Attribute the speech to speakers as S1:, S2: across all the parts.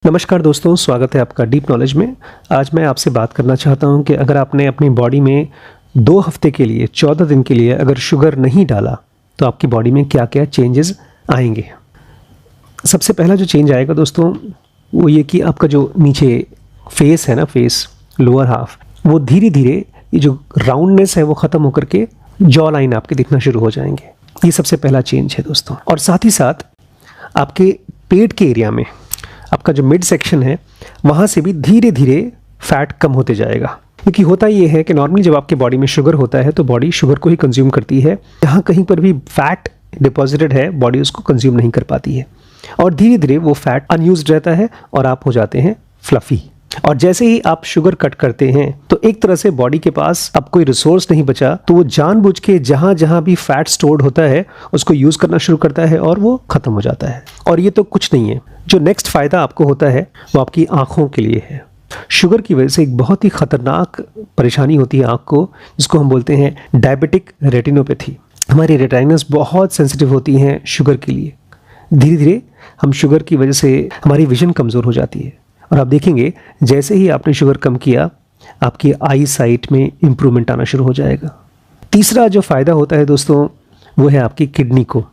S1: नमस्कार दोस्तों, स्वागत है आपका डीप नॉलेज में। आज मैं आपसे बात करना चाहता हूं कि अगर आपने अपनी बॉडी में 2 हफ्ते के लिए 14 दिन के लिए अगर शुगर नहीं डाला तो आपकी बॉडी में क्या क्या चेंजेस आएंगे। सबसे पहला जो चेंज आएगा दोस्तों वो ये कि आपका जो नीचे फेस है ना, फेस लोअर हाफ, वो धीरे धीरे ये जो राउंडनेस है वो ख़त्म होकर के जॉ लाइन आपके दिखना शुरू हो जाएंगे। ये सबसे पहला चेंज है दोस्तों। और साथ ही साथ आपके पेट के एरिया में आपका जो मिड सेक्शन है वहाँ से भी धीरे धीरे फैट कम होते जाएगा। क्योंकि होता ये है कि नॉर्मली जब आपके बॉडी में शुगर होता है तो बॉडी शुगर को ही कंज्यूम करती है। जहाँ कहीं पर भी फैट डिपॉजिटेड है बॉडी उसको कंज्यूम नहीं कर पाती है और धीरे धीरे वो फैट अनयूज्ड रहता है और आप हो जाते हैं फ्लफी। और जैसे ही आप शुगर कट करते हैं तो एक तरह से बॉडी के पास अब कोई रिसोर्स नहीं बचा, तो वो जानबूझ के जहां जहां भी फैट स्टोर्ड होता है उसको यूज करना शुरू करता है और वो खत्म हो जाता है। और ये तो कुछ नहीं है, जो नेक्स्ट फायदा आपको होता है वो आपकी आंखों के लिए है। शुगर की वजह से एक बहुत ही खतरनाक परेशानी होती है आंख को, जिसको हम बोलते हैं डायबिटिक रेटिनोपैथी। हमारी रेटिनास बहुत सेंसिटिव होती हैं शुगर के लिए। धीरे धीरे हम शुगर की वजह से हमारी विजन कमज़ोर हो जाती है और आप देखेंगे जैसे ही आपने शुगर कम किया आपकी आई साइट में इम्प्रूवमेंट आना शुरू हो जाएगा। तीसरा जो फ़ायदा होता है दोस्तों वो है आपकी किडनी को।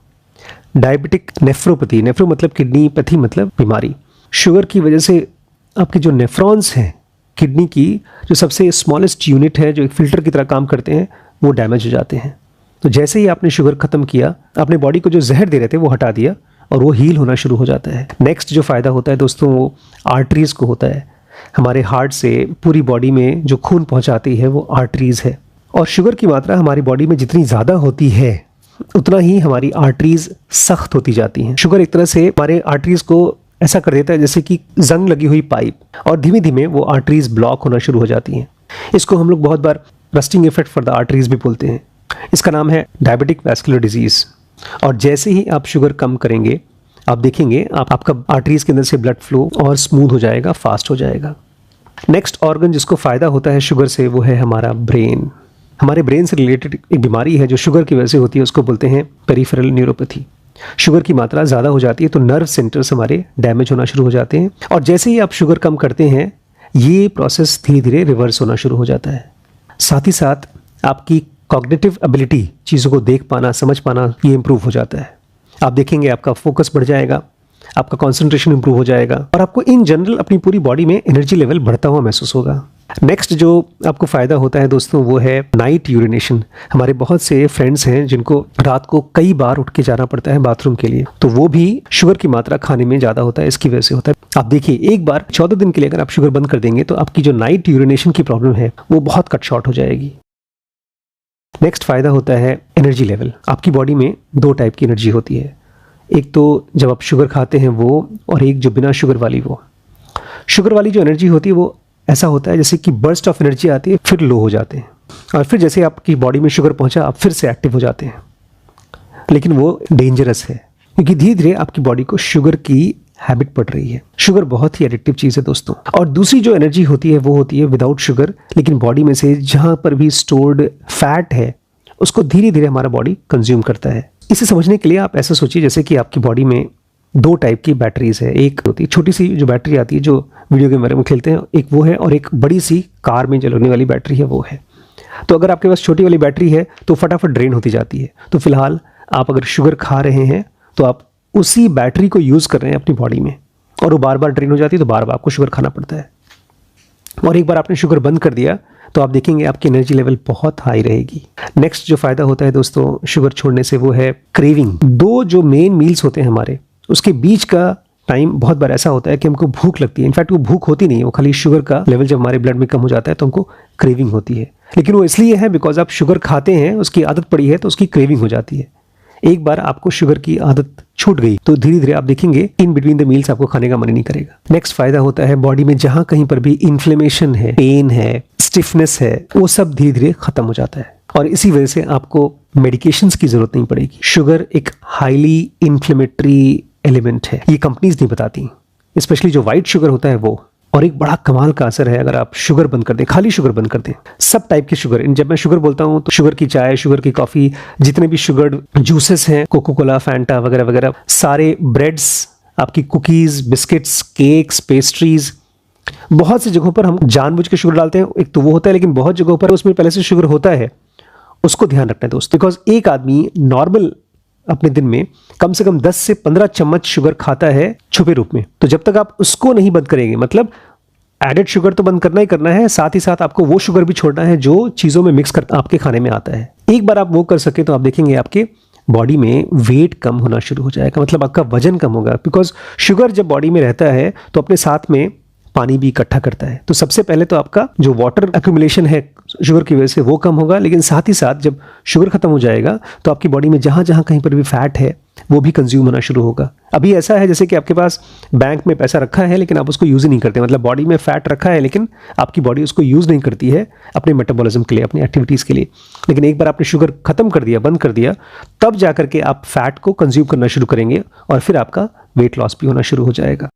S1: डायबिटिक नेफ्रोपैथी, नेफ्रो मतलब किडनी, पैथी मतलब बीमारी। शुगर की वजह से आपके जो नेफ्रॉन्स हैं किडनी की, जो सबसे स्मॉलेस्ट यूनिट है जो एक फ़िल्टर की तरह काम करते हैं, वो डैमेज हो जाते हैं। तो जैसे ही आपने शुगर ख़त्म किया, अपने बॉडी को जो जहर दे रहे थे वो हटा दिया और वो हील होना शुरू हो जाता है। नेक्स्ट जो फ़ायदा होता है दोस्तों वो आर्टरीज़ को होता है। हमारे हार्ट से पूरी बॉडी में जो खून पहुंचाती है वो आर्टरीज़ है। और शुगर की मात्रा हमारी बॉडी में जितनी ज़्यादा होती है उतना ही हमारी आर्टरीज़ सख्त होती जाती हैं। शुगर एक तरह से हमारे आर्टरीज़ को ऐसा कर देता है जैसे कि जंग लगी हुई पाइप, और धीमे धीमे वो आर्टरीज़ ब्लॉक होना शुरू हो जाती हैं। इसको हम लोग बहुत बार rusting effect for the arteries भी बोलते हैं। इसका नाम है डायबिटिक वैस्कुलर डिजीज़। और जैसे ही आप शुगर कम करेंगे आप देखेंगे आपका आर्टरीज के अंदर से ब्लड फ्लो और स्मूथ हो जाएगा, फास्ट हो जाएगा। नेक्स्ट ऑर्गन जिसको फ़ायदा होता है शुगर से वो है हमारा ब्रेन। हमारे ब्रेन से रिलेटेड एक बीमारी है जो शुगर की वजह से होती है, उसको बोलते हैं पेरिफेरल न्यूरोपैथी। शुगर की मात्रा ज़्यादा हो जाती है तो नर्व सेंटर्स हमारे डैमेज होना शुरू हो जाते हैं और जैसे ही आप शुगर कम करते हैं ये प्रोसेस धीरे धीरे रिवर्स होना शुरू हो जाता है। साथ ही साथ आपकी कॉग्निटिव एबिलिटी, चीज़ों को देख पाना, समझ पाना, ये इंप्रूव हो जाता है। आप देखेंगे आपका फोकस बढ़ जाएगा, आपका कंसंट्रेशन इंप्रूव हो जाएगा और आपको इन जनरल अपनी पूरी बॉडी में एनर्जी लेवल बढ़ता हुआ महसूस होगा। नेक्स्ट जो आपको फ़ायदा होता है दोस्तों वो है नाइट यूरिनेशन। हमारे बहुत से फ्रेंड्स हैं जिनको रात को कई बार उठ के जाना पड़ता है बाथरूम के लिए, तो वो भी शुगर की मात्रा खाने में ज़्यादा होता है, इसकी वजह से होता है। आप देखिए एक बार 14 दिन के लिए अगर आप शुगर बंद कर देंगे तो आपकी जो नाइट यूरिनेशन की प्रॉब्लम है वो बहुत कट शॉर्ट हो जाएगी। नेक्स्ट फ़ायदा होता है एनर्जी लेवल। आपकी बॉडी में 2 टाइप की एनर्जी होती है, एक तो जब आप शुगर खाते हैं वो, और एक जो बिना शुगर वाली वो। शुगर वाली जो एनर्जी होती है वो ऐसा होता है जैसे कि बर्स्ट ऑफ एनर्जी आती है, फिर लो हो जाते हैं और फिर जैसे आपकी बॉडी में शुगर पहुंचा आप फिर से एक्टिव हो जाते हैं। लेकिन वो डेंजरस है क्योंकि धीरे धीरे आपकी बॉडी को शुगर की हैबिट पड़ रही है। शुगर बहुत ही एडिक्टिव चीज़ है दोस्तों। और दूसरी जो एनर्जी होती है वो होती है विदाउट शुगर, लेकिन बॉडी में से जहाँ पर भी स्टोर्ड फैट है उसको धीरे धीरे हमारा बॉडी कंज्यूम करता है। इसे समझने के लिए आप ऐसा सोचिए जैसे कि आपकी बॉडी में 2 टाइप की बैटरीज है। एक होती है छोटी सी जो बैटरी आती है जो वीडियो गेम में खेलते हैं, एक वो है, और एक बड़ी सी कार में चलने वाली बैटरी है वो है। तो अगर आपके पास छोटी वाली बैटरी है तो फटाफट ड्रेन होती जाती है। तो फिलहाल आप अगर शुगर खा रहे हैं तो आप उसी बैटरी को यूज़ कर रहे हैं अपनी बॉडी में और वो बार बार ड्रेन हो जाती है, तो बार बार आपको शुगर खाना पड़ता है। और एक बार आपने शुगर बंद कर दिया तो आप देखेंगे आपकी एनर्जी लेवल बहुत हाई रहेगी। नेक्स्ट जो फ़ायदा होता है दोस्तों शुगर छोड़ने से वो है क्रेविंग। 2 जो मेन मील्स होते हैं हमारे, उसके बीच का टाइम बहुत बार ऐसा होता है कि हमको भूख लगती है। इनफैक्ट वो भूख होती नहीं है, वो खाली शुगर का लेवल जब हमारे ब्लड में कम हो जाता है तो हमको क्रेविंग होती है। लेकिन वो इसलिए है बिकॉज आप शुगर खाते हैं, उसकी आदत पड़ी है तो उसकी क्रेविंग हो जाती है। एक बार आपको शुगर की आदत छूट गई तो धीरे धीरे आप देखेंगे इन बिटवीन द मील्स आपको खाने का मन ही नहीं करेगा। नेक्स्ट फायदा होता है बॉडी में जहां कहीं पर भी इन्फ्लेमेशन है, पेन है, स्टिफनेस है, वो सब धीरे धीरे खत्म हो जाता है और इसी वजह से आपको मेडिकेशंस की जरूरत नहीं पड़ेगी। शुगर एक हाईली इन्फ्लेमेटरी एलिमेंट है, ये कंपनीज नहीं बताती, स्पेशली जो व्हाइट शुगर होता है वो। और एक बड़ा कमाल का असर है अगर आप शुगर बंद कर दें, खाली शुगर बंद कर दें, सब टाइप के शुगर। जब मैं शुगर बोलता हूं तो शुगर की चाय, शुगर की कॉफ़ी, जितने भी शुगर जूसेस हैं, कोको कोला, फैंटा वगैरह वगैरह, सारे ब्रेड्स, आपकी कुकीज़, बिस्किट्स, केक्स, पेस्ट्रीज़, बहुत सी जगहों पर हम जानबूझ के शुगर डालते हैं। एक तो वो होता है, लेकिन बहुत जगहों पर उसमें पहले से शुगर होता है, उसको ध्यान रखना है दोस्त। बिकॉज एक आदमी नॉर्मल अपने दिन में कम से कम 10 से 15 चम्मच शुगर खाता है छुपे रूप में। तो जब तक आप उसको नहीं बंद करेंगे, मतलब एडेड शुगर तो बंद करना ही करना है, साथ ही साथ आपको वो शुगर भी छोड़ना है जो चीज़ों में मिक्स कर आपके खाने में आता है। एक बार आप वो कर सके तो आप देखेंगे आपके बॉडी में वेट कम होना शुरू हो जाएगा, मतलब आपका वजन कम होगा। बिकॉज शुगर जब बॉडी में रहता है तो अपने साथ में पानी भी इकट्ठा करता है। तो सबसे पहले तो आपका जो वाटर एक्यूमुलेशन है शुगर की वजह से वो कम होगा, लेकिन साथ ही साथ जब शुगर खत्म हो जाएगा तो आपकी बॉडी में जहाँ जहाँ कहीं पर भी फैट है वो भी कंज्यूम होना शुरू होगा। अभी ऐसा है जैसे कि आपके पास बैंक में पैसा रखा है लेकिन आप उसको यूज़ ही नहीं करते, मतलब बॉडी में फैट रखा है लेकिन आपकी बॉडी उसको यूज़ नहीं करती है अपने मेटाबॉलिज्म के लिए, अपनी एक्टिविटीज़ के लिए। लेकिन एक बार आपने शुगर खत्म कर दिया, बंद कर दिया, तब जा करके आप फैट को कंज्यूम करना शुरू करेंगे और फिर आपका वेट लॉस भी होना शुरू हो जाएगा।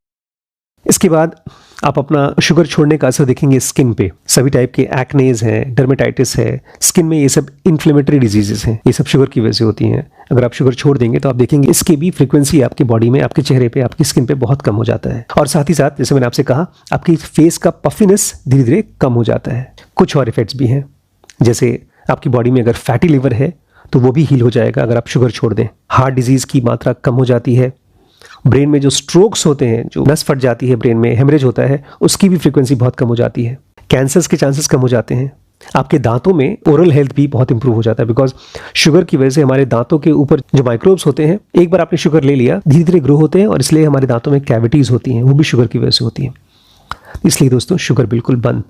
S1: इसके बाद आप अपना शुगर छोड़ने का असर देखेंगे स्किन पे। सभी टाइप के एक्नेज हैं, डर्मेटाइटिस है, स्किन में ये सब इन्फ्लेमेटरी डिजीजेस हैं, ये सब शुगर की वजह से होती हैं। अगर आप शुगर छोड़ देंगे तो आप देखेंगे इसकी भी फ्रीक्वेंसी आपकी बॉडी में, आपके चेहरे पे, आपकी स्किन पे बहुत कम हो जाता है। और साथ ही साथ जैसे मैंने आपसे कहा, आपकी फेस का पफिनेस धीरे धीरे कम हो जाता है। कुछ और इफेक्ट्स भी हैं, जैसे आपकी बॉडी में अगर फैटी लिवर है तो वो भी हील हो जाएगा अगर आप शुगर छोड़ दें। हार्ट डिजीज़ की मात्रा कम हो जाती है। ब्रेन में जो स्ट्रोक्स होते हैं, जो नस फट जाती है ब्रेन में, हेमरेज होता है, उसकी भी फ्रीक्वेंसी बहुत कम हो जाती है। कैंसर्स के चांसेस कम हो जाते हैं। आपके दांतों में ओरल हेल्थ भी बहुत इंप्रूव हो जाता है, बिकॉज शुगर की वजह से हमारे दांतों के ऊपर जो माइक्रोब्स होते हैं, एक बार आपने शुगर ले लिया, धीरे धीरे ग्रो होते हैं और इसलिए हमारे दांतों में कैविटीज़ होती हैं, वो भी शुगर की वजह से होती हैं। इसलिए दोस्तों शुगर बिल्कुल बंद।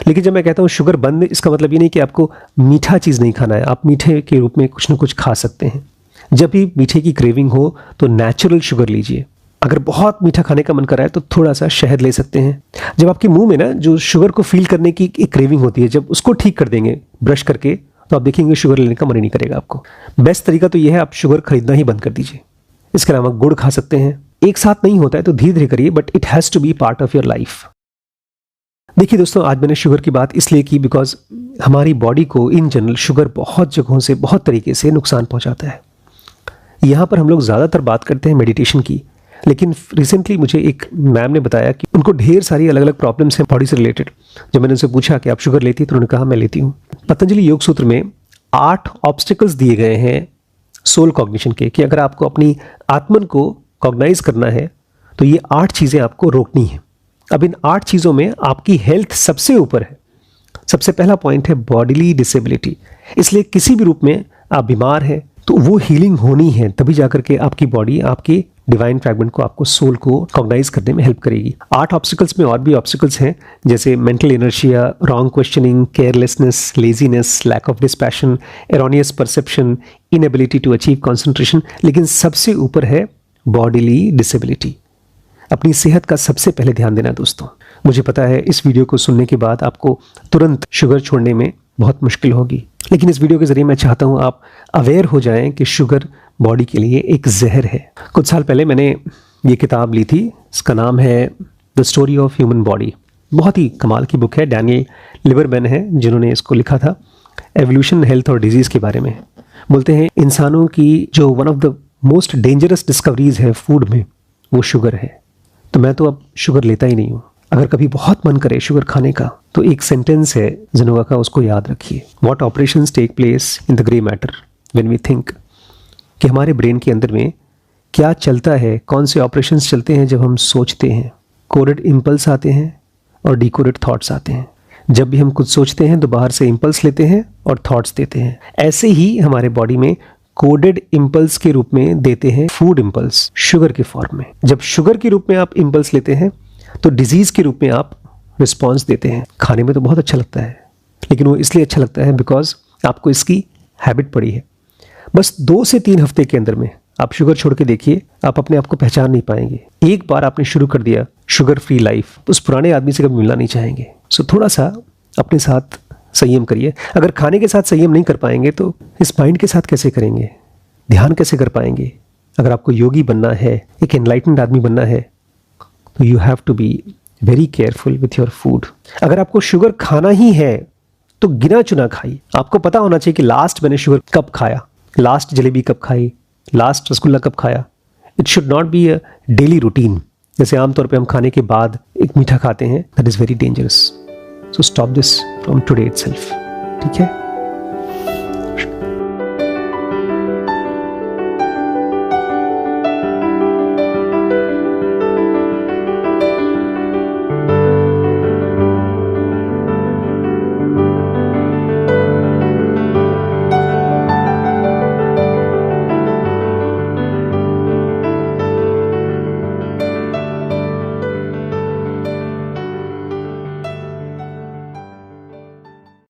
S1: लेकिन जब मैं कहता हूँ शुगर बंद, इसका मतलब ये नहीं कि आपको मीठा चीज़ नहीं खाना है। आप मीठे के रूप में कुछ ना कुछ खा सकते हैं। जब भी मीठे की क्रेविंग हो तो नेचुरल शुगर लीजिए। अगर बहुत मीठा खाने का मन कर रहा है तो थोड़ा सा शहद ले सकते हैं। जब आपके मुंह में ना जो शुगर को फील करने की एक क्रेविंग होती है, जब उसको ठीक कर देंगे ब्रश करके, तो आप देखेंगे शुगर लेने का मन ही नहीं करेगा आपको। बेस्ट तरीका तो यह है, आप शुगर खरीदना ही बंद कर दीजिए। इसके अलावा गुड़ खा सकते हैं। एक साथ नहीं होता है तो धीरे धीरे करिए, but it has to be part of your life. देखिए दोस्तों, आज मैंने शुगर की बात इसलिए की बिकॉज हमारी बॉडी को इन जनरल शुगर बहुत जगहों से, बहुत तरीके से नुकसान पहुंचाता है। यहाँ पर हम लोग ज़्यादातर बात करते हैं मेडिटेशन की, लेकिन रिसेंटली मुझे एक मैम ने बताया कि उनको ढेर सारी अलग अलग प्रॉब्लम्स हैं बॉडी से रिलेटेड। जब मैंने उनसे पूछा कि आप शुगर लेती हैं, तो उन्होंने कहा मैं लेती हूँ। पतंजलि योग सूत्र में 8 ऑब्स्टिकल्स दिए गए हैं सोल कॉग्निशन के, कि अगर आपको अपनी आत्मन को कॉग्नाइज करना है तो ये 8 चीज़ें आपको रोकनी है। अब इन 8 चीज़ों में आपकी हेल्थ सबसे ऊपर है। सबसे पहला पॉइंट है बॉडीली डिसेबिलिटी। इसलिए किसी भी रूप में आप बीमार हैं तो वो हीलिंग होनी है, तभी जाकर के आपकी बॉडी आपकी डिवाइन फ्रैगमेंट को, आपको सोल को कॉग्नाइज करने में हेल्प करेगी। 8 ऑब्स्टिकल्स में और भी ऑब्स्टिकल्स हैं, जैसे mental inertia, wrong questioning, carelessness, laziness, lack of dispassion, erroneous perception, inability to achieve concentration. लेकिन सबसे ऊपर है बॉडीली डिसेबिलिटी। अपनी सेहत का सबसे पहले ध्यान देना दोस्तों। मुझे पता है इस वीडियो को सुनने के बाद आपको तुरंत शुगर छोड़ने में बहुत मुश्किल होगी, लेकिन इस वीडियो के जरिए मैं चाहता हूँ आप अवेयर हो जाएं कि शुगर बॉडी के लिए एक जहर है। कुछ साल पहले मैंने ये किताब ली थी, इसका नाम है the story of human body. बहुत ही कमाल की बुक है, डैनियल लिबरमैन है जिन्होंने इसको लिखा था। एवोल्यूशन, हेल्थ और डिजीज़ के बारे में बोलते हैं। इंसानों की जो one of the most dangerous discoveries है फूड में, वो शुगर है। तो मैं तो अब शुगर लेता ही नहीं हूँ। अगर कभी बहुत मन करे शुगर खाने का तो एक सेंटेंस है जिनोवा का, उसको याद रखिए। What operations take place in the grey matter when we think, कि हमारे ब्रेन के अंदर में क्या चलता है, कौन से ऑपरेशंस चलते हैं जब हम सोचते हैं। कोडेड इम्पल्स आते हैं और डिकोडेड थॉट्स आते हैं। जब भी हम कुछ सोचते हैं तो बाहर से इम्पल्स लेते हैं और थॉट्स देते हैं। ऐसे ही हमारे बॉडी में कोडेड इम्पल्स के रूप में देते हैं फूड इम्पल्स, शुगर के फॉर्म में। जब शुगर के रूप में आप इम्पल्स लेते हैं तो डिजीज़ के रूप में आप रिस्पॉन्स देते हैं। खाने में तो बहुत अच्छा लगता है, लेकिन वो इसलिए अच्छा लगता है बिकॉज आपको इसकी हैबिट पड़ी है। बस 2 से 3 हफ्ते के अंदर में आप शुगर छोड़ के देखिए, आप अपने आप को पहचान नहीं पाएंगे। एक बार आपने शुरू कर दिया शुगर फ्री लाइफ, तो उस पुराने आदमी से कभी मिलना नहीं चाहेंगे। सो थोड़ा सा अपने साथ संयम करिए। अगर खाने के साथ संयम नहीं कर पाएंगे तो इस माइंड के साथ कैसे करेंगे, ध्यान कैसे कर पाएंगे। अगर आपको योगी बनना है, एक एनलाइटेंड आदमी बनना है, तो you have to be very careful with your food. अगर आपको शुगर खाना ही है तो गिना चुना खाइए। आपको पता होना चाहिए कि लास्ट मैंने शुगर कब खाया, लास्ट जलेबी कब खाई, लास्ट रसगुल्ला कब खाया। It should not be a daily routine. जैसे आमतौर पे हम खाने के बाद एक मीठा खाते हैं, that is very dangerous. So stop this from today itself, ठीक है।